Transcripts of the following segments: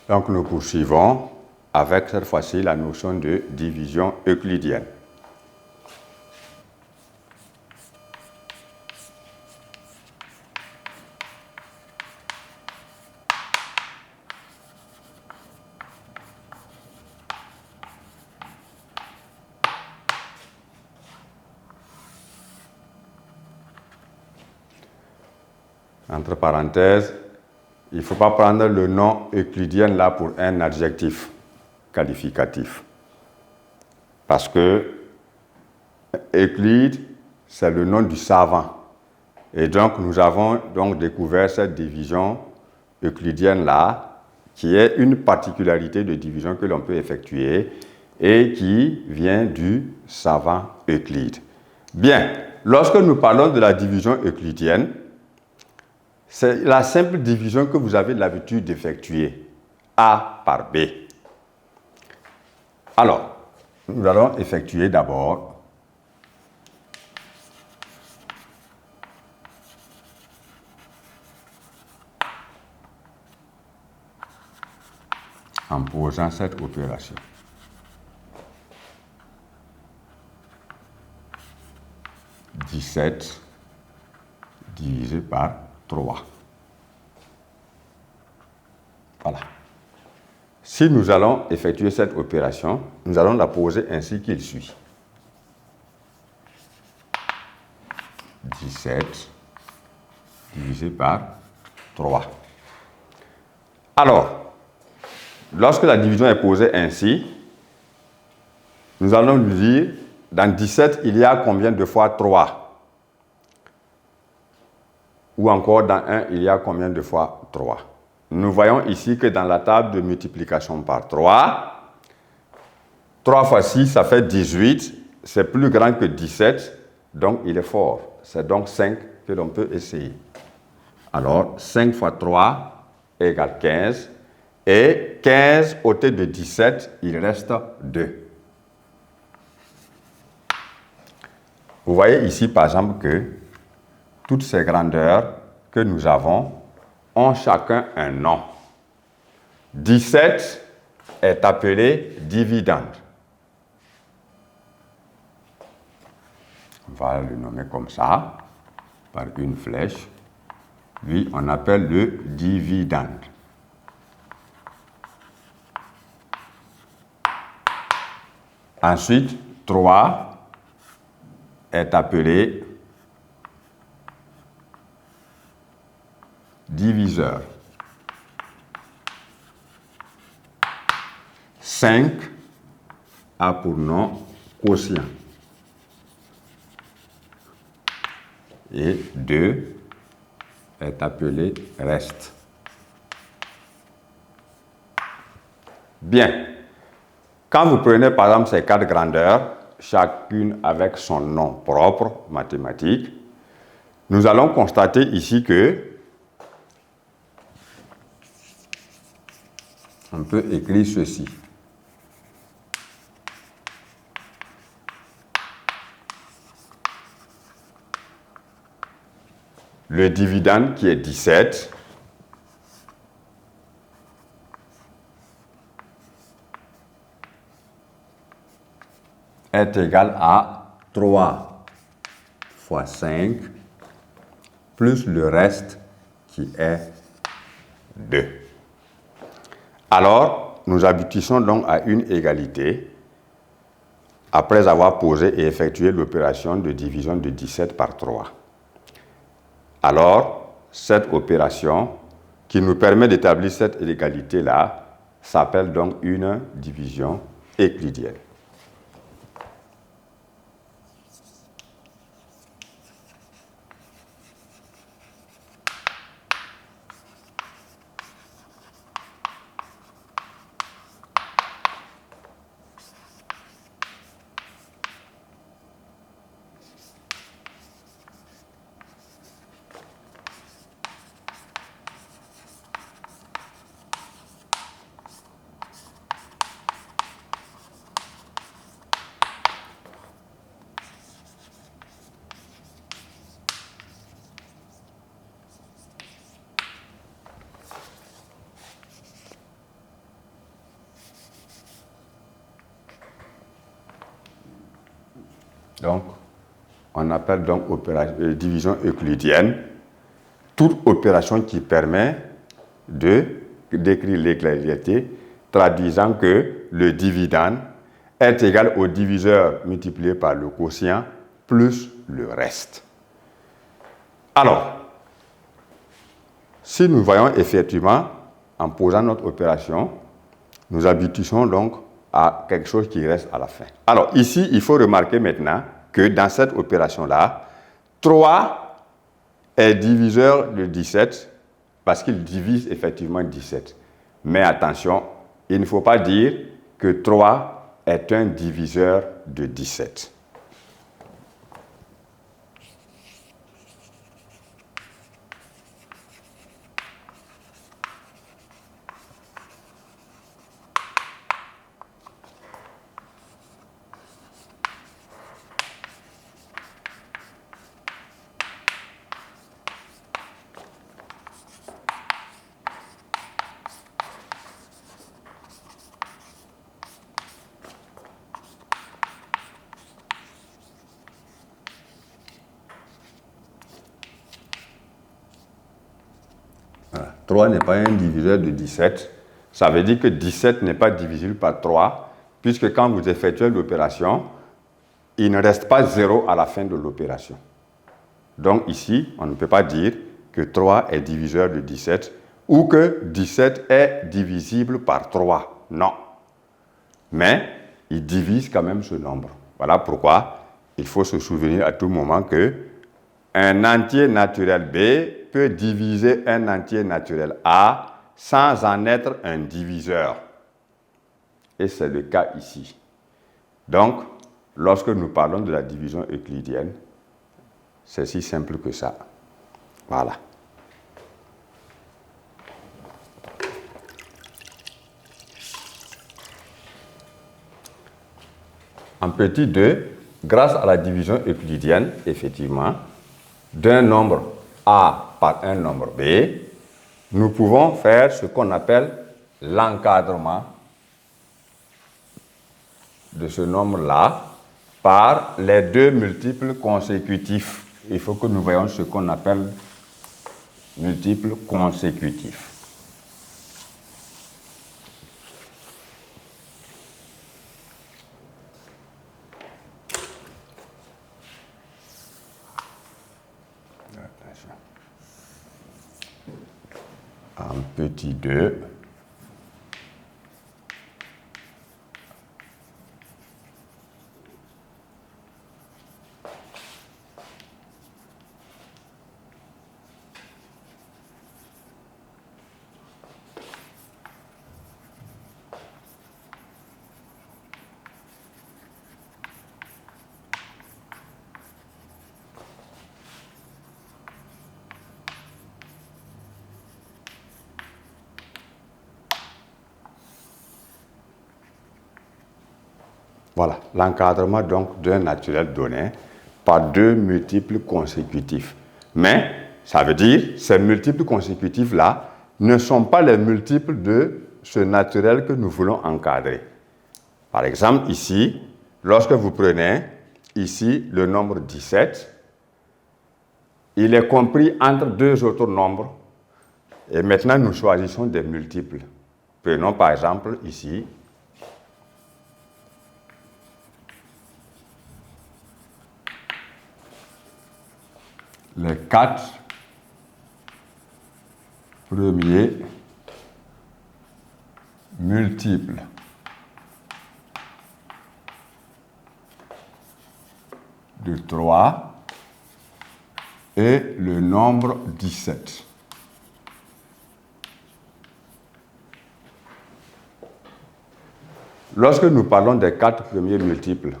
Donc nous poursuivons avec cette fois-ci la notion de division euclidienne. Entre parenthèses, il ne faut pas prendre le nom euclidien là pour un adjectif qualificatif. Parce que Euclide, c'est le nom du savant. Et donc, nous avons donc découvert cette division euclidienne là, qui est une particularité de division que l'on peut effectuer et qui vient du savant Euclide. Bien, lorsque nous parlons de la division euclidienne, c'est la simple division que vous avez l'habitude d'effectuer, A par B. Alors, nous allons effectuer d'abord en posant cette opération. « 17 divisé par 3. Voilà. Si nous allons effectuer cette opération, nous allons la poser ainsi qu'il suit. 17 divisé par 3. Alors, lorsque la division est posée ainsi, nous allons lui dire, dans 17, il y a combien de fois 3? Ou encore, dans 1, il y a combien de fois 3? Nous voyons ici que dans la table de multiplication par 3, 3 fois 6, ça fait 18. C'est plus grand que 17, donc il est fort. C'est donc 5 que l'on peut essayer. Alors, 5 fois 3 égale 15. Et 15 ôté de 17, il reste 2. Vous voyez ici, par exemple, que toutes ces grandeurs que nous avons ont chacun un nom. 17 est appelé dividende. On va le nommer comme ça, par une flèche. Lui, on appelle le dividende. Ensuite, 3 est appelé diviseur. 5 a pour nom quotient. Et 2 est appelé reste. Bien. Quand vous prenez par exemple ces 4 grandeurs, chacune avec son nom propre, mathématique, nous allons constater ici que on peut écrire ceci. Le dividende qui est 17 est égal à 3 fois 5 plus le reste qui est 2. Alors, nous aboutissons donc à une égalité après avoir posé et effectué l'opération de division de 17 par 3. Alors, cette opération qui nous permet d'établir cette égalité-là s'appelle donc une division euclidienne. Donc, on appelle donc division euclidienne toute opération qui permet de décrire l'égalité, traduisant que le dividende est égal au diviseur multiplié par le quotient plus le reste. Alors, si nous voyons effectivement, en posant notre opération, nous aboutissons donc à quelque chose qui reste à la fin. Alors, ici, il faut remarquer maintenant que dans cette opération-là, 3 est diviseur de 17 parce qu'il divise effectivement 17. Mais attention, il ne faut pas dire que 3 est un diviseur de 17. Voilà. 3 n'est pas un diviseur de 17. Ça veut dire que 17 n'est pas divisible par 3, puisque quand vous effectuez l'opération, il ne reste pas 0 à la fin de l'opération. Donc ici, on ne peut pas dire que 3 est diviseur de 17 ou que 17 est divisible par 3. Non. Mais il divise quand même ce nombre. Voilà pourquoi il faut se souvenir à tout moment que un entier naturel B peut diviser un entier naturel A sans en être un diviseur. Et c'est le cas ici. Donc, lorsque nous parlons de la division euclidienne, c'est si simple que ça. Voilà. En petit 2, grâce à la division euclidienne, effectivement, d'un nombre A par un nombre B, nous pouvons faire ce qu'on appelle l'encadrement de ce nombre-là par les deux multiples consécutifs. Il faut que nous voyions ce qu'on appelle multiples consécutifs. En petit 2, voilà, l'encadrement donc d'un naturel donné par deux multiples consécutifs. Mais, ça veut dire, ces multiples consécutifs-là ne sont pas les multiples de ce naturel que nous voulons encadrer. Par exemple, ici, lorsque vous prenez ici le nombre 17, il est compris entre deux autres nombres. Et maintenant, nous choisissons des multiples. Prenons par exemple ici les 4 premiers multiples de 3 et le nombre 17. Lorsque nous parlons des 4 premiers multiples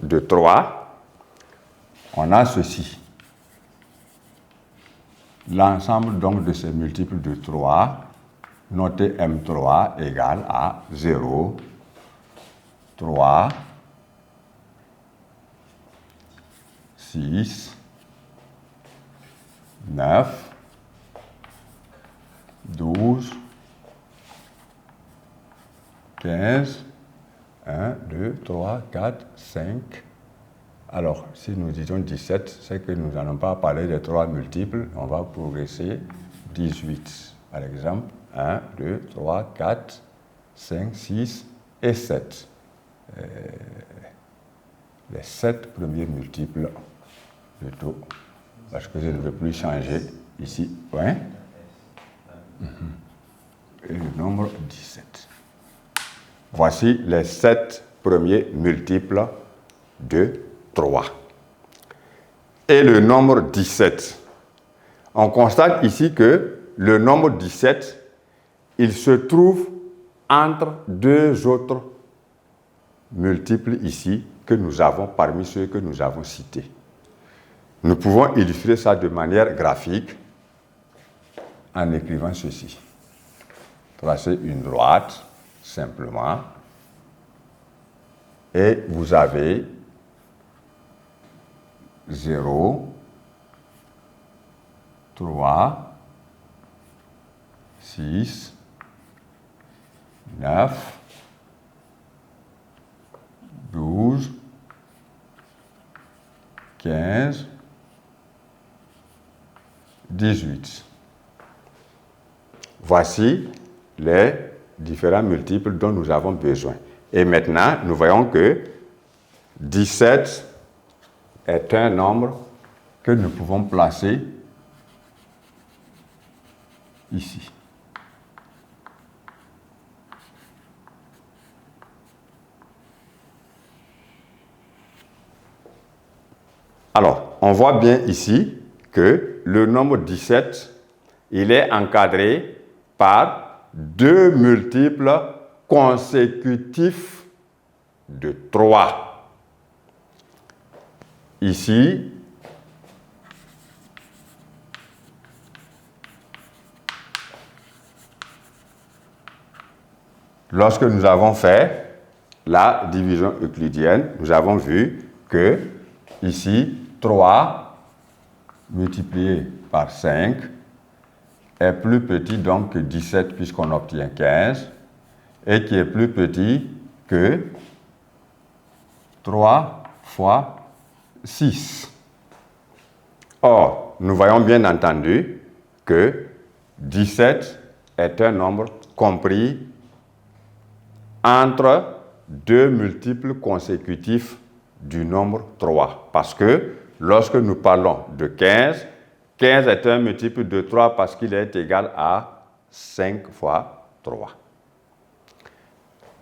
de 3, on a ceci. L'ensemble donc de ces multiples de 3, noté M3 égale à 0, 3, 6, 9, 12, 15, 1, 2, 3, 4, 5, Alors, si nous disons 17, c'est que nous n'allons pas parler de 3 multiples, on va progresser 18. Par exemple, 1, 2, 3, 4, 5, 6 et 7. Les 7 premiers multiples plutôt, parce que je ne veux plus changer ici. Ouais. Et le nombre 17. Voici les 7 premiers multiples de 3. Et le nombre 17. On constate ici que le nombre 17, il se trouve entre deux autres multiples ici que nous avons parmi ceux que nous avons cités. Nous pouvons illustrer ça de manière graphique en écrivant ceci. Tracez une droite simplement et vous avez 0, 3, 6, 9, 12, 15, 18. Voici les différents multiples dont nous avons besoin. Et maintenant, nous voyons que 17 est un nombre que nous pouvons placer ici. Alors, on voit bien ici que le nombre 17, il est encadré par deux multiples consécutifs de 3. Ici, lorsque nous avons fait la division euclidienne, nous avons vu que ici, 3 multiplié par 5 est plus petit donc que 17 puisqu'on obtient 15 et qui est plus petit que 3 fois 6. Or, nous voyons bien entendu que 17 est un nombre compris entre deux multiples consécutifs du nombre 3. Parce que lorsque nous parlons de 15, 15 est un multiple de 3 parce qu'il est égal à 5 fois 3.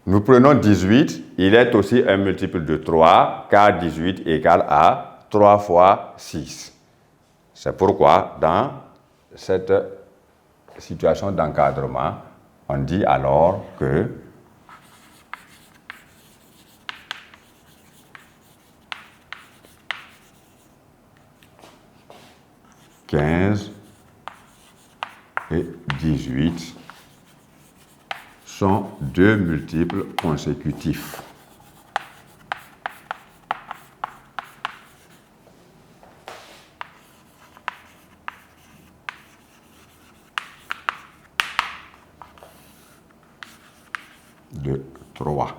Nous prenons 18, il est aussi un multiple de 3, car 18 égale à 3 fois 6. C'est pourquoi, dans cette situation d'encadrement, on dit alors que « 15 et 18 sont deux multiples consécutifs. » de 3.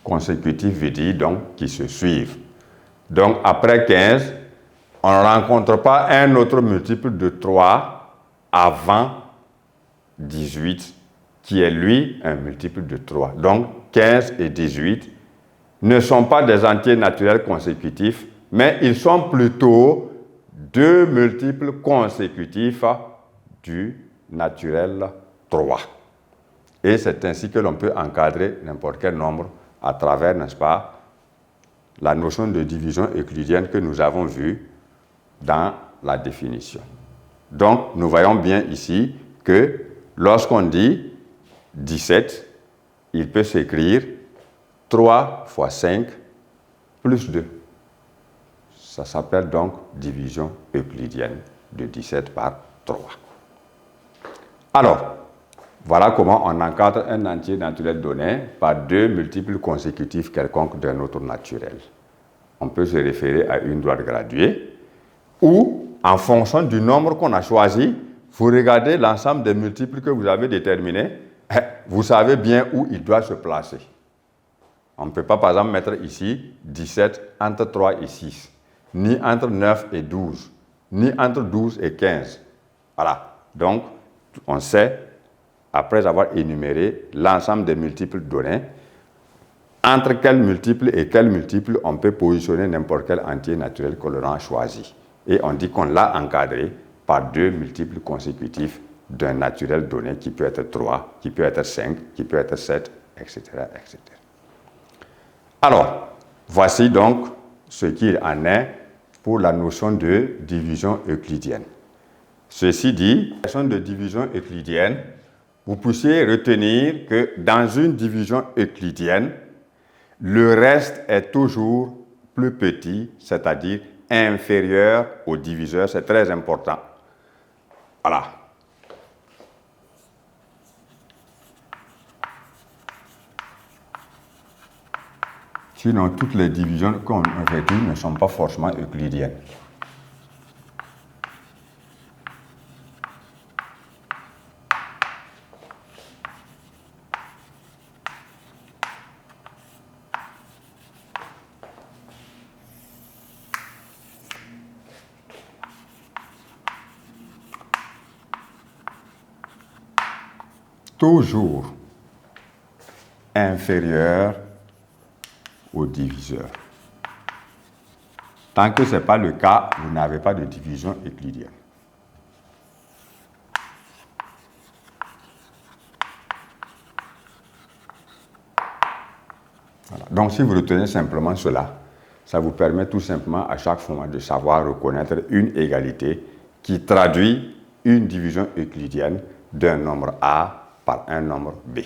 Consécutif veut dire donc qui se suivent. Donc après 15, on ne rencontre pas un autre multiple de 3 avant 18, qui est lui un multiple de 3. Donc 15 et 18 ne sont pas des entiers naturels consécutifs, mais ils sont plutôt deux multiples consécutifs du naturel 3. Et c'est ainsi que l'on peut encadrer n'importe quel nombre à travers, n'est-ce pas, la notion de division euclidienne que nous avons vue dans la définition. Donc, nous voyons bien ici que lorsqu'on dit 17, il peut s'écrire 3 fois 5 plus 2. Ça s'appelle donc division euclidienne de 17 par 3. Alors, voilà comment on encadre un entier naturel donné par deux multiples consécutifs quelconques d'un autre naturel. On peut se référer à une droite graduée ou, en fonction du nombre qu'on a choisi, vous regardez l'ensemble des multiples que vous avez déterminés, vous savez bien où il doit se placer. On ne peut pas, par exemple, mettre ici 17 entre 3 et 6, ni entre 9 et 12, ni entre 12 et 15. Voilà. Donc, on sait, après avoir énuméré l'ensemble des multiples donnés, entre quels multiples et quels multiples on peut positionner n'importe quel entier naturel que l'on a choisi. Et on dit qu'on l'a encadré par deux multiples consécutifs d'un naturel donné qui peut être 3, qui peut être 5, qui peut être 7, etc., etc. Alors, voici donc ce qu'il en est pour la notion de division euclidienne. Ceci dit, la notion de division euclidienne, vous puissiez retenir que dans une division euclidienne, le reste est toujours plus petit, c'est-à-dire inférieur au diviseur. C'est très important. Voilà. Sinon, toutes les divisions qu'on effectue ne sont pas forcément euclidiennes. Toujours inférieur au diviseur. Tant que ce n'est pas le cas, vous n'avez pas de division euclidienne. Voilà. Donc, si vous retenez simplement cela, ça vous permet tout simplement à chaque fois de savoir reconnaître une égalité qui traduit une division euclidienne d'un nombre A par un nombre B.